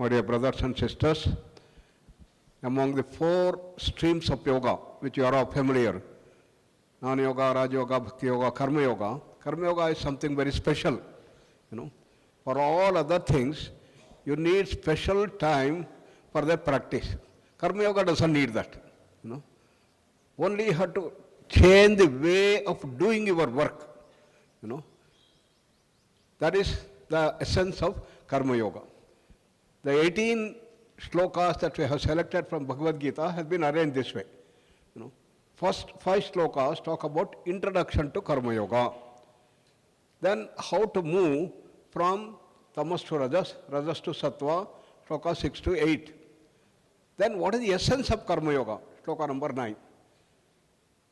my dear brothers and sisters, among the 4 streams of yoga, which you are all familiar, Jnana Yoga, Raja Yoga, Bhakti Yoga, Karma Yoga. Karma Yoga is something very special. For all other things, you need special time for their practice. Karma Yoga doesn't need that. Only you have to change the way of doing your work. That is the essence of Karma Yoga. The 18 shlokas that we have selected from Bhagavad Gita has been arranged this way. First 5 shlokas talk about introduction to Karma Yoga. Then how to move from tamas to rajas, rajas to sattva, shloka 6 to 8. Then what is the essence of Karma Yoga, shloka number 9.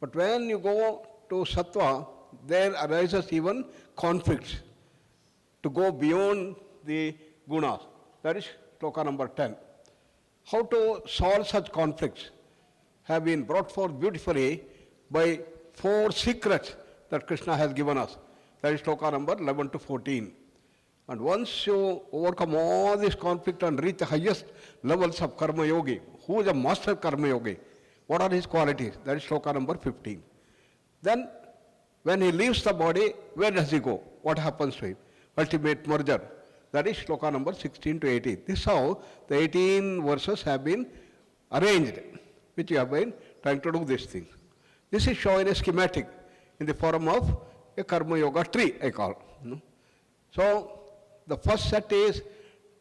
But when you go to sattva, there arises even conflicts to go beyond the gunas. That is shloka number 10. How to solve such conflicts have been brought forth beautifully by 4 secrets that Krishna has given us. That is shloka number 11 to 14. And once you overcome all this conflict and reach the highest levels of Karma Yogi, who is a master Karma Yogi? What are his qualities? That is shloka number 15. Then, when he leaves the body, where does he go? What happens to him? Ultimate merger. That is shloka number 16 to 18. This is how the 18 verses have been arranged, which you have been trying to do this thing. This is shown in a schematic in the form of a Karma Yoga tree, I call. So, the first set is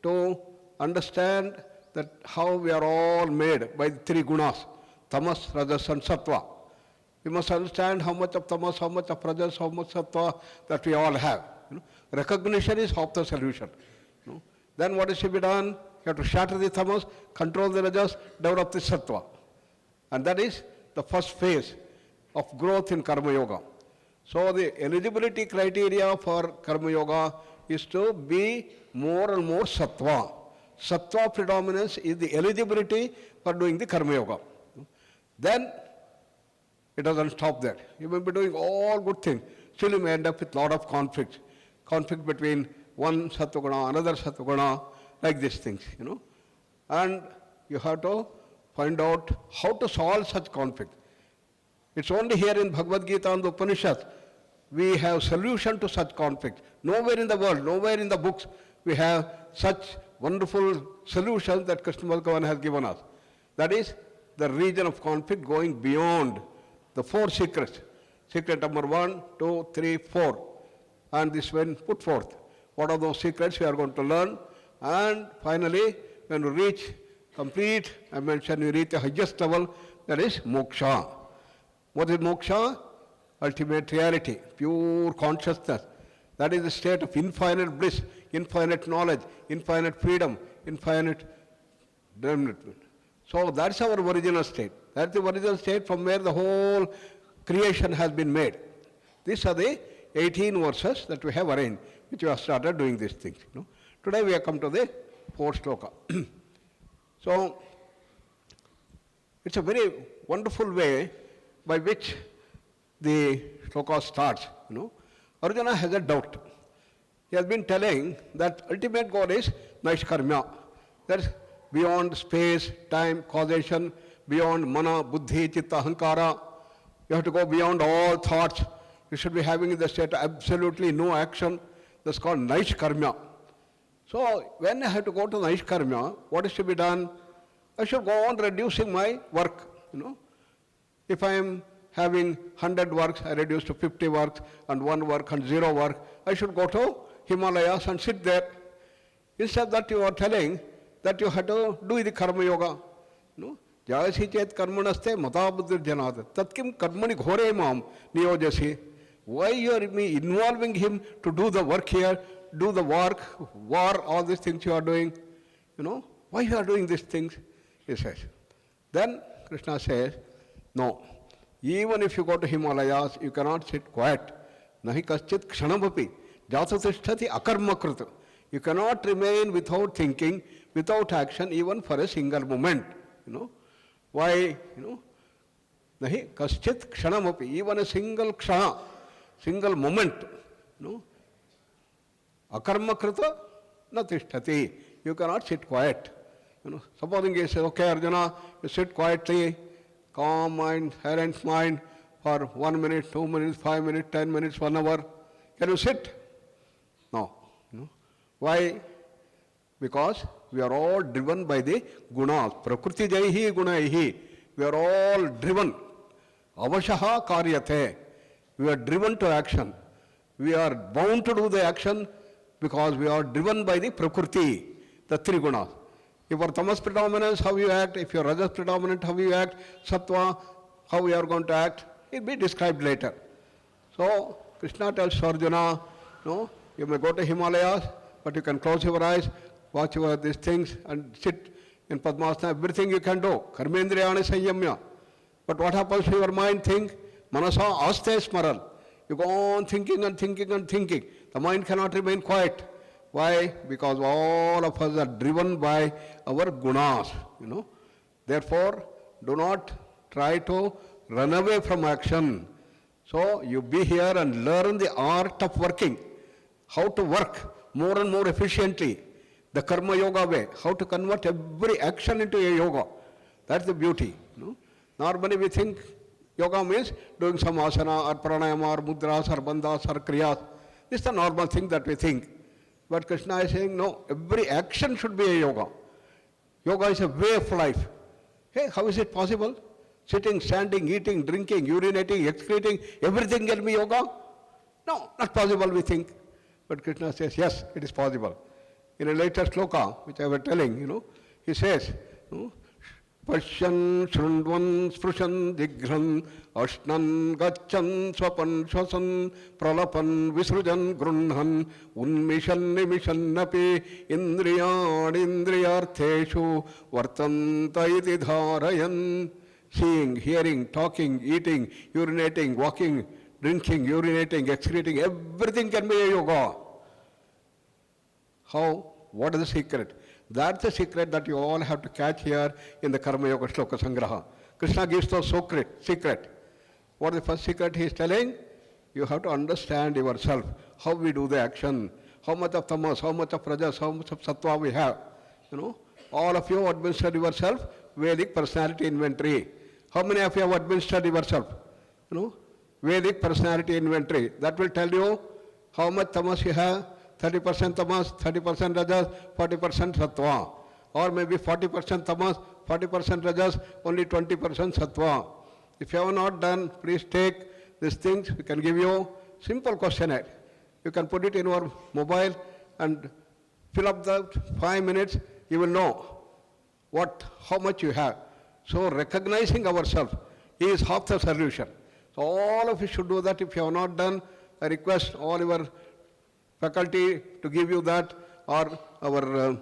to understand that how we are all made by the 3 gunas, tamas, rajas and sattva. We must understand how much of tamas, how much of rajas, how much sattva that we all have. Recognition is half the solution. Then what is to be done? You have to shatter the tamas, control the rajas, develop the sattva. And that is the first phase of growth in Karma Yoga. So the eligibility criteria for Karma Yoga is to be more and more sattva. Sattva predominance is the eligibility for doing the Karma Yoga. Then it doesn't stop there. You may be doing all good things. Still you may end up with a lot of conflicts. Conflict between one sattva-guna, another sattva-guna, like these things, And you have to find out how to solve such conflict. It's only here in Bhagavad Gita and the Upanishads we have solution to such conflict. Nowhere in the world, nowhere in the books, we have such wonderful solutions that Krishna Bhagavan has given us. That is the region of conflict going beyond the 4 secrets. Secret number 1, 2, 3, 4. And this when put forth. What are those secrets we are going to learn? And finally, when we reach complete, I mentioned we reach the highest level, that is moksha. What is moksha? Ultimate reality, pure consciousness. That is the state of infinite bliss, infinite knowledge, infinite freedom, infinite development. So that's our original state. That's the original state from where the whole creation has been made. These are the 18 verses that we have arranged, which we have started doing these things. Today we have come to the 4th sloka. So it's a very wonderful way by which the sloka starts. Arjuna has a doubt. He has been telling that ultimate goal is Naishkarmya. That is beyond space, time, causation, beyond mana, buddhi, chitta, ahankara. You have to go beyond all thoughts. You should be having in the state absolutely no action. That's called Naishkarmya. So when I have to go to Naishkarmya, what is to be done? I should go on reducing my work. If I am having 100 works, I reduce to 50 works, and 1 work and 0 work. I should go to Himalayas and sit there. Instead of that, you are telling that you have to do the Karma Yoga. Jayasi chet karmanaste matabuddhir janata. Tatkim karmani ghore mam niyojasi. Why you are involving him to do the work here, do the work, war, all these things you are doing? Why you are doing these things? He says. Then Krishna says, no. Even if you go to Himalayas, you cannot sit quiet. Nahi kaschit kshanamapi jatatishthati akarma krita. You cannot remain without thinking, without action, even for a single moment. Why? Nahi kaschit kshanamapi. Even a single kshana, single moment. Akarma krita na tishtati. you cannot sit quiet. Supposing he says, okay, Arjuna, you sit quietly, calm mind, silent mind, for 1 minute, 2 minutes, 5 minutes, 10 minutes, 1 hour. Can you sit? No. Why? Because we are all driven by the gunas. Prakriti jaihi gunaihi. We are all driven. Avashaha karyate. We are driven to action. We are bound to do the action because we are driven by the Prakriti, the three gunas. If you are tamas predominance, how you act. If you are rajas predominant, how you act. Sattva, how you are going to act. It will be described later. So, Krishna tells Arjuna, you may go to Himalayas, but you can close your eyes, watch over these things and sit in Padmasana, everything you can do. Karmendriyani sanyamya. But what happens to your mind? Think, manasa aste smaran. You go on thinking and thinking and thinking. The mind cannot remain quiet. Why? Because all of us are driven by our gunas, Therefore, do not try to run away from action. So, you be here and learn the art of working. How to work more and more efficiently. The karma yoga way. How to convert every action into a yoga. That's the beauty. Normally we think yoga means doing some asana or pranayama or mudras or bandhas or kriyas. This is the normal thing that we think. But Krishna is saying, no, every action should be a yoga. Yoga is a way of life. Hey, how is it possible? Sitting, standing, eating, drinking, urinating, excreting, everything can be yoga? No, not possible, we think. But Krishna says, yes, it is possible. In a later sloka, which I was telling, he says, Pashyan shrundvan sprushan digran ashnan gachan swapan shwasan pralapan visrujan grunhan unmishan nimishan napi indriyan indriyartheshu vartanta iti dharayan. Seeing, hearing, talking, eating, urinating, walking, drinking, urinating, excreting, everything can be a yoga. How? What is the secret? That's the secret that you all have to catch here in the Karma Yoga Shloka Sangraha. Krishna gives the secret. What is the first secret he is telling? You have to understand yourself, how we do the action, how much of tamas, how much of rajas, how much of sattva we have. All of you administer yourself Vedic personality inventory. How many of you have administered yourself? Vedic personality inventory. That will tell you how much tamas you have. 30% tamas, 30% rajas, 40% sattva. Or maybe 40% tamas, 40% rajas, only 20% sattva. If you have not done, please take these things. We can give you simple questionnaire. You can put it in your mobile and fill up the 5 minutes. You will know how much you have. So recognizing ourselves is half the solution. So all of you should do that. If you have not done, I request all your faculty to give you that, or our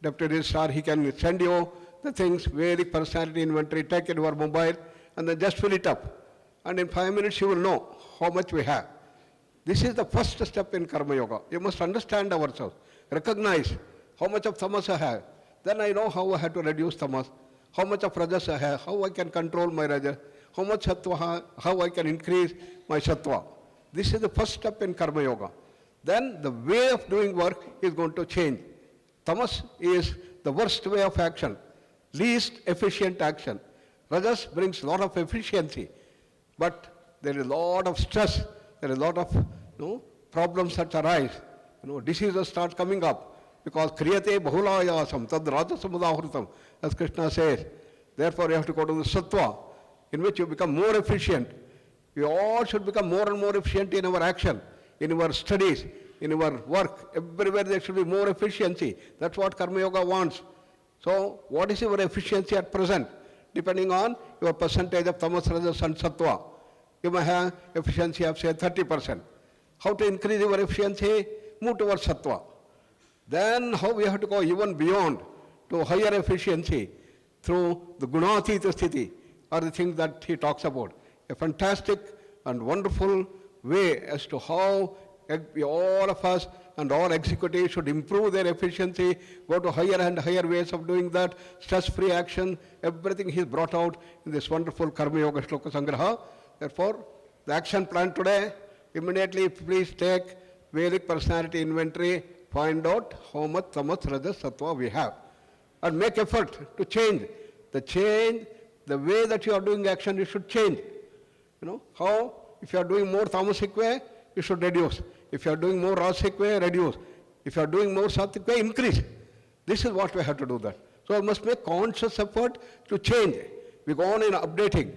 deputy registrar, he can send you the things, Vedic personality inventory, take it in your mobile, and then just fill it up. And in 5 minutes you will know how much we have. This is the first step in Karma Yoga. You must understand ourselves, recognize how much of tamas I have. Then I know how I have to reduce tamas, how much of rajas I have, how I can control my rajas, how much sattva, how I can increase my sattva. This is the first step in Karma Yoga. Then the way of doing work is going to change. Tamas is the worst way of action, least efficient action. Rajas brings a lot of efficiency, but there is a lot of stress, there is a lot of problems that arise. Diseases start coming up because kriyate bahulayasam tad rajasamudahrutam, as Krishna says. Therefore you have to go to the sattva, in which you become more efficient. We all should become more and more efficient in our action, in our studies, in our work. Everywhere there should be more efficiency. That's what Karma Yoga wants. So what is your efficiency at present? Depending on your percentage of tamas, rajas and sattva. You may have efficiency of say 30%. How to increase your efficiency? Move towards sattva. Then how we have to go even beyond to higher efficiency through the gunatita sthiti, are the things that he talks about. A fantastic and wonderful way as to how all of us and all executives should improve their efficiency, go to higher and higher ways of doing that, stress-free action, everything he brought out in this wonderful Karma Yoga Shloka Sangraha. Therefore, the action plan today, immediately please take Vedic personality inventory, find out how much tamas, rajas, sattva we have, and make effort to change. The way that you are doing action, you should change. How? If you are doing more tamasic way, you should reduce. If you are doing more rasic way, reduce. If you are doing more sattvic way, increase. This is what we have to do that. So we must make conscious effort to change. We go on in updating.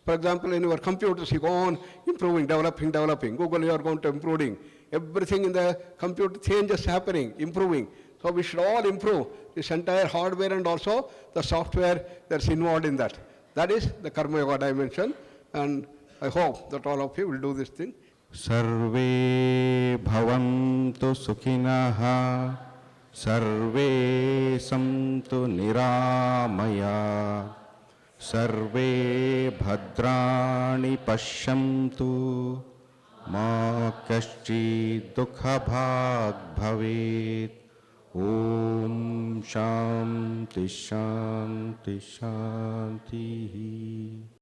For example, in your computers, you go on improving, developing. Google, you are going to improving. Everything in the computer changes happening, improving. So we should all improve this entire hardware and also the software that's involved in that. That is the Karma Yoga dimension, and I hope that all of you will do this thing. Sarve bhavantu sukhinah, sarve santu niramaya, sarve bhadrani pashyantu, ma kaschid dukha bhag bhavet. Om Shanti Shanti Shanti.